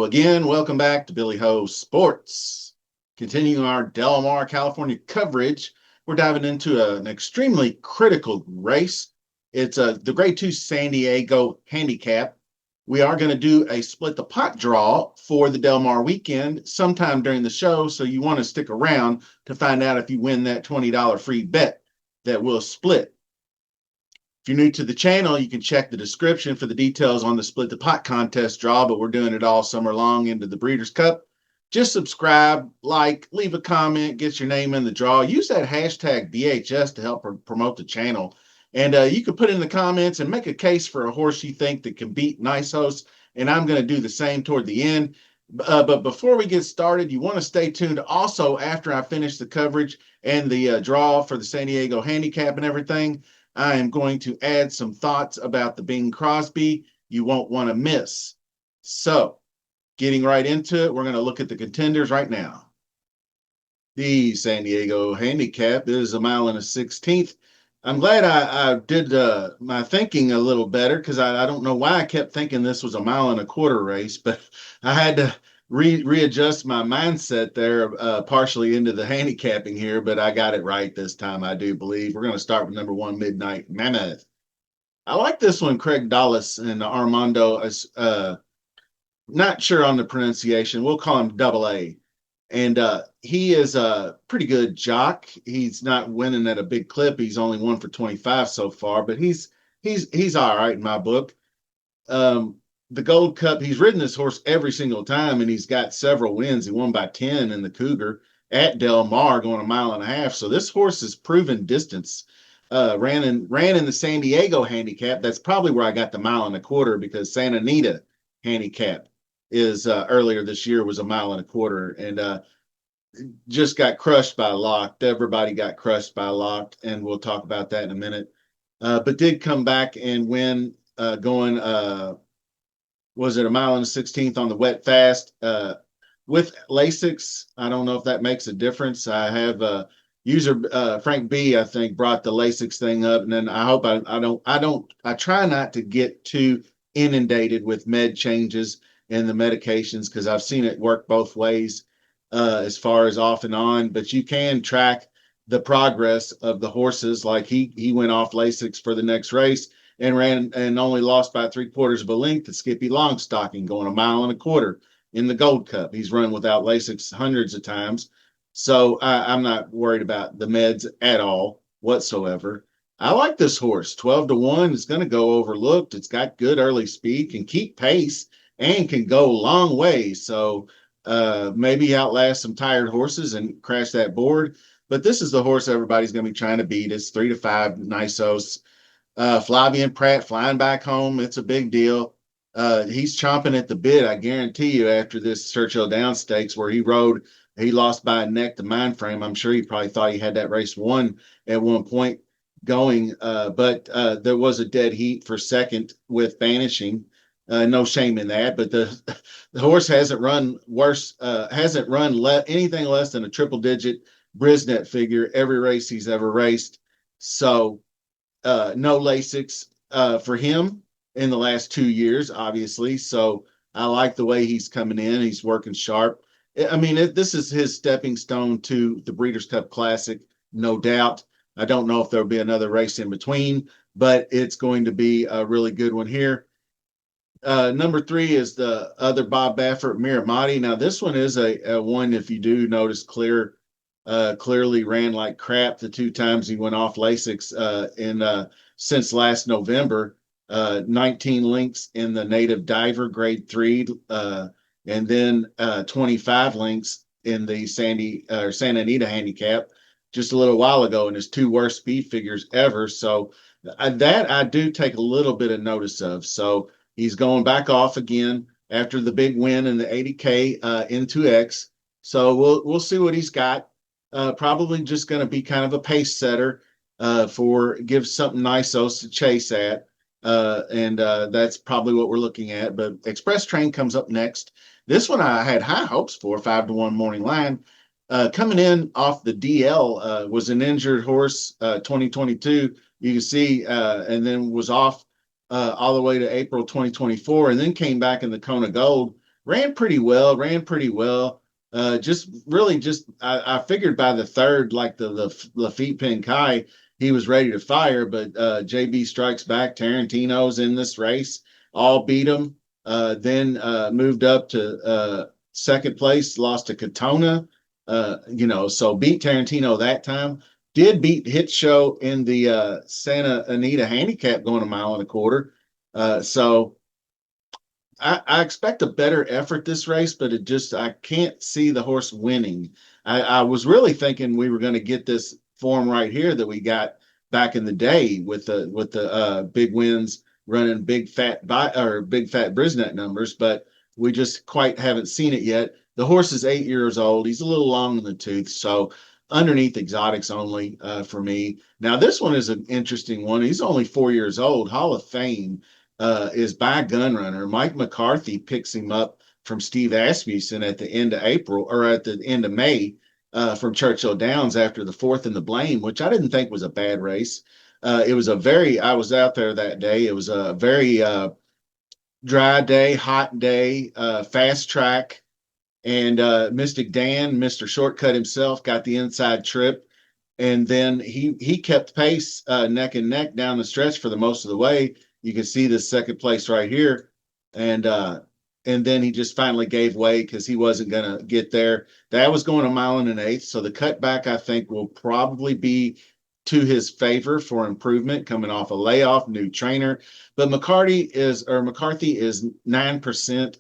again, welcome back to Billy Ho Sports. Continuing our Delmar, California coverage, we're diving into an extremely critical race. It's the Grade 2 San Diego Handicap. We are going to do a split the pot draw for the Delmar weekend sometime during the show, so you want to stick around to find out if you win that $20 free bet that we'll split. If you're new to the channel, you can check the description for the details on the Split the Pot contest draw, but we're doing it all summer long into the Breeders' Cup. Just subscribe, like, leave a comment, get your name in the draw. Use that hashtag BHS to help promote the channel. And you can put in the comments and make a case for a horse you think that can beat Nysos, and I'm going to do the same toward the end. But before we get started, you want to stay tuned also after I finish the coverage and the draw for the San Diego Handicap and everything. I am going to add some thoughts about the Bing Crosby you won't want to miss. So, getting right into it, we're going to look at the contenders right now. The San Diego Handicap is 1 1/16. I'm glad I did my thinking a little better because I don't know why I kept thinking this was 1 1/4 race, but I had to readjust my mindset there partially into the handicapping here, but I got it right this time, I do believe. We're going to start with number 1, Midnight Mammoth. I like this one, Craig Dulles and Armando. Not sure on the pronunciation. We'll call him Double A. And he is a pretty good jock. He's not winning at a big clip. He's only 1 for 25 so far, but he's all right in my book. The Gold Cup, he's ridden this horse every single time, and he's got several wins. He won by 10 in the Cougar at Delmar, going 1.5 miles. So this horse is proven distance. Ran in the San Diego Handicap. That's probably where I got the 1.25 miles, because Santa Anita Handicap is earlier this year was 1.25 miles, and just got crushed by Locked. Everybody got crushed by Locked, and we'll talk about that in a minute. But did come back and win going was it 1 1/16 on the wet fast with Lasix. I don't know if that makes a difference. I have user Frank B, I think, brought the Lasix thing up, and then I hope I try not to get too inundated with med changes and the medications, because I've seen it work both ways as far as off and on, but you can track the progress of the horses. Like he went off Lasix for the next race and ran and only lost by 3/4 of a length to Skippy Longstocking, going 1.25 miles in the Gold Cup. He's run without Lasix hundreds of times. So I'm not worried about the meds at all whatsoever. I like this horse. 12-1. It's going to go overlooked. It's got good early speed, can keep pace, and can go a long way. So maybe outlast some tired horses and crash that board. But this is the horse everybody's going to be trying to beat. It's 3-5 Nysos. Flavian Pratt flying back home. It's a big deal. He's chomping at the bit, I guarantee you, after this Churchill Downs Stakes where he lost by a neck to Mindframe. I'm sure he probably thought he had that race won at one point going, but there was a dead heat for second with Banishing. No shame in that, but the horse hasn't run anything less than a triple-digit Brisnet figure every race he's ever raced. So no Lasix for him in the last 2 years, obviously. So I like the way he's coming in. He's working sharp. I mean, this is his stepping stone to the Breeders' Cup Classic, no doubt. I don't know if there'll be another race in between, but it's going to be a really good one here. Number 3 is the other Bob Baffert, Miramati. Now, this one is a one, if you do notice, clearly ran like crap the 2 times he went off Lasix since last November. 19 links in the Native Diver Grade 3, and then 25 links in the Santa Anita Handicap just a little while ago, and his 2 worst speed figures ever. So that I do take a little bit of notice of. So he's going back off again after the big win in the 80K into X. So we'll see what he's got. Probably just going to be kind of a pace setter give something Nysos to chase at. And that's probably what we're looking at. But Express Train comes up next. This one I had high hopes for, 5-1 morning line. Coming in off the DL was an injured horse, 2022. You can see, and then was off all the way to April 2024, and then came back in the Kona Gold ran pretty well, ran pretty well. Just really just I figured by the third, like the Lafitte Pin Kai, he was ready to fire, but JB strikes back. Tarantino's in this race, all beat him. Then moved up to second place, lost to Katona. So beat Tarantino that time. Did beat Hit Show in the Santa Anita handicap going a mile and a quarter. So I expect a better effort this race, but I can't see the horse winning. I was really thinking we were going to get this form right here that we got back in the day with the big wins running big fat Brisnet numbers, but we just quite haven't seen it yet. The horse is 8 years old. He's a little long in the tooth, so underneath exotics only for me. Now this one is an interesting one. He's only 4 years old. Hall of Fame is by Gunrunner. Mike McCarthy picks him up from Steve Asmussen at the end of April or at the end of May from Churchill Downs after the fourth in the Blame, which I didn't think was a bad race. I was out there that day. It was a very dry day, hot day, fast track. And Mystic Dan, Mr. Shortcut himself, got the inside trip. And then he kept pace neck and neck down the stretch for the most of the way. You can see the second place right here. And then he just finally gave way because he wasn't going to get there. That was going a mile and an eighth. So the cutback, I think, will probably be to his favor for improvement coming off a layoff, new trainer. But McCarthy is 9%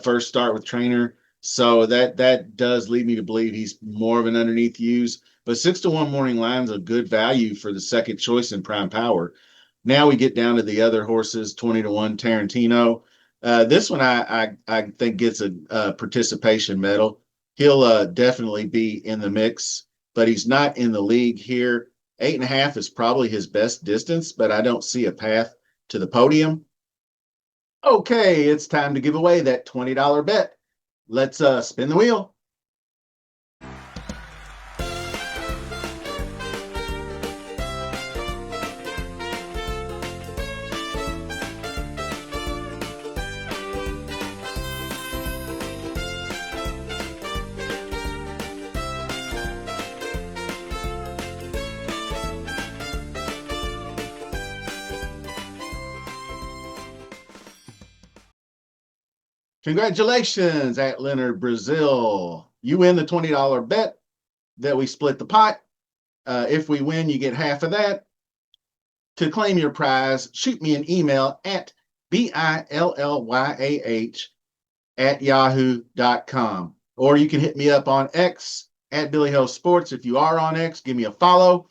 first start with trainer. So that does lead me to believe he's more of an underneath use. But 6-1 morning line's a good value for the second choice in prime power. Now we get down to the other horses, 20-1 Tarantino. This one I think gets a participation medal. He'll definitely be in the mix, but he's not in the league here. 8.5 is probably his best distance, but I don't see a path to the podium. Okay, it's time to give away that $20 bet. Let's spin the wheel. Congratulations at Leonard Brazil. You win the $20 bet that we split the pot. If we win, you get half of that. To claim your prize, shoot me an email at billyah@yahoo.com. Or you can hit me up on X at Billy Hill Sports. If you are on X, give me a follow.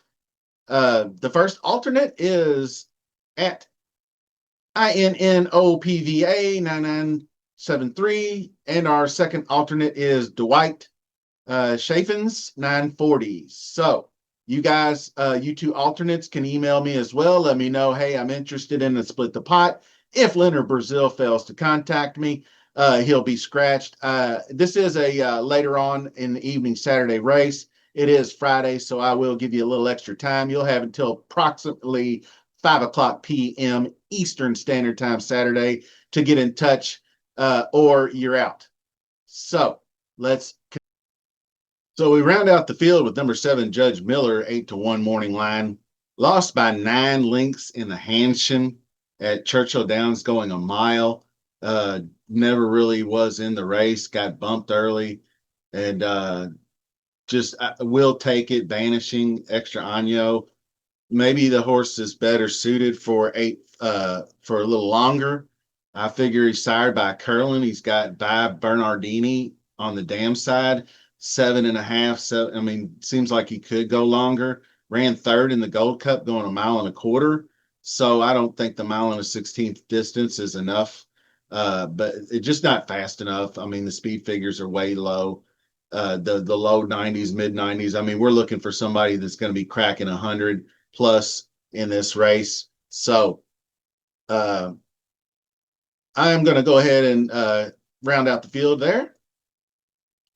The first alternate is at INNOPVA9973, and our second alternate is Dwight Chaffins 940. So you guys, you two alternates can email me as well. Let me know, hey, I'm interested in a split the pot. If Leonard Brazil fails to contact me, he'll be scratched. This is a later on in the evening Saturday race. It is Friday, so I will give you a little extra time. You'll have until approximately 5:00 p.m. Eastern Standard Time Saturday to get in touch, or you're out. So we round out the field with number 7, Judge Miller, 8-1 morning line. Lost by 9 lengths in the Hanshin at Churchill Downs going a mile. Never really was in the race, got bumped early, and will take it, vanishing extra año. Maybe the horse is better suited for a little longer. I figure he's sired by Curlin. He's got by Bernardini on the dam side, 7.5. So, I mean, seems like he could go longer. Ran third in the Gold Cup going a mile and a quarter. So I don't think the mile and a 16th distance is enough. But it's just not fast enough. I mean, the speed figures are way low. The low 90s, mid 90s. I mean, we're looking for somebody that's going to be cracking 100 plus in this race. So I am going to go ahead and round out the field there.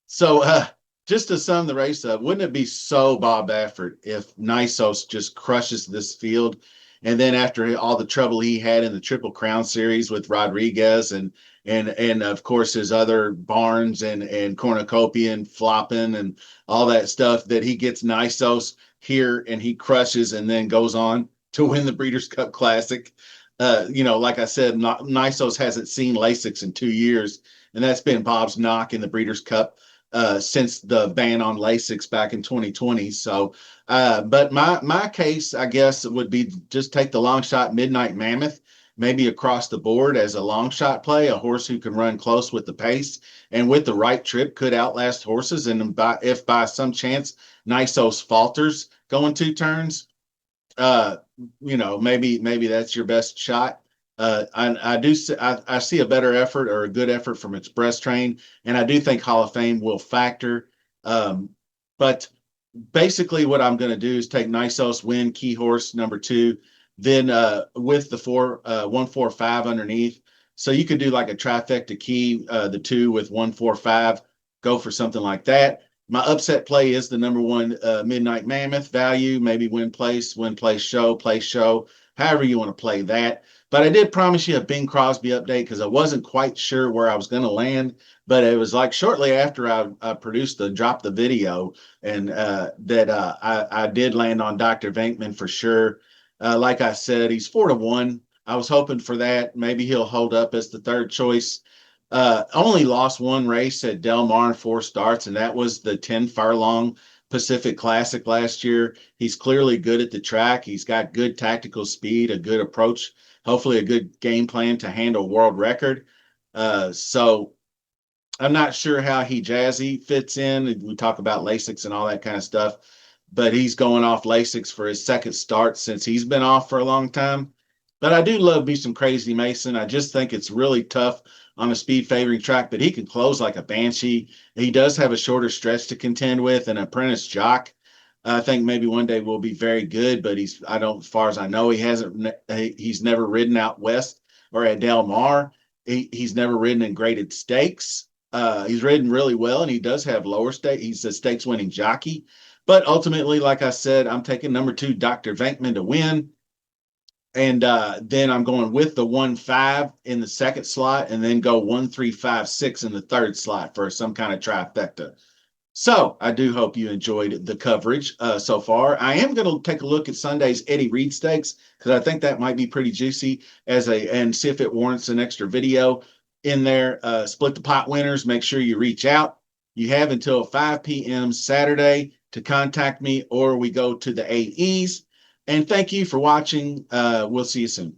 So just to sum the race up, wouldn't it be so Bob Baffert if Nysos just crushes this field? And then after all the trouble he had in the Triple Crown Series with Rodriguez and and of course his other barns and cornucopia and flopping and all that stuff, that he gets Nysos here and he crushes and then goes on to win the Breeders' Cup Classic. Like I said, Nysos hasn't seen Lasix in 2 years, and that's been Bob's knock in the Breeders' Cup since the ban on Lasix back in 2020. So, but my case, I guess, would be just take the long shot Midnight Mammoth, maybe across the board as a long shot play, a horse who can run close with the pace and with the right trip could outlast horses. And if by some chance Nysos falters going 2 turns, uh, maybe that's your best shot. I see a better effort or a good effort from Express Train, and I do think Hall of Fame will factor. But basically, what I'm going to do is take Nysos, win key horse number 2, then with the 145 underneath. So you could do like a trifecta key, the 2 with 145, go for something like that. My upset play is the number 1 Midnight Mammoth value, maybe win place, show, however you want to play that. But I did promise you a Bing Crosby update because I wasn't quite sure where I was going to land. But it was like shortly after I dropped the video, and that I did land on Dr. Venkman for sure. Like I said, he's 4-1. I was hoping for that. Maybe he'll hold up as the third choice. Only lost 1 race at Delmar in 4 starts, and that was the 10 furlong Pacific Classic last year. He's clearly good at the track. He's got good tactical speed, a good approach, hopefully a good game plan to handle world record. So I'm not sure how Jazzy fits in. We talk about Lasix and all that kind of stuff, but he's going off Lasix for his second start since he's been off for a long time. But I do love me some Crazy Mason. I just think it's really tough on a speed favoring track, but he can close like a banshee. He does have a shorter stretch to contend with, an apprentice jock. I think maybe one day will be very good, but as far as I know, he's never ridden out west or at Del Mar. He's never ridden in graded stakes. He's ridden really well, and he does have lower stake. He's a stakes winning jockey. But ultimately, like I said, I'm taking number 2, Dr. Venkman, to win. And then I'm going with the 1-5 in the second slot, and then go 1-3-5-6 in the third slot for some kind of trifecta. So I do hope you enjoyed the coverage so far. I am going to take a look at Sunday's Eddie Reed Stakes because I think that might be pretty juicy and see if it warrants an extra video in there. Split the pot winners. Make sure you reach out. You have until 5 p.m. Saturday to contact me, or we go to the AEs. And thank you for watching. We'll see you soon.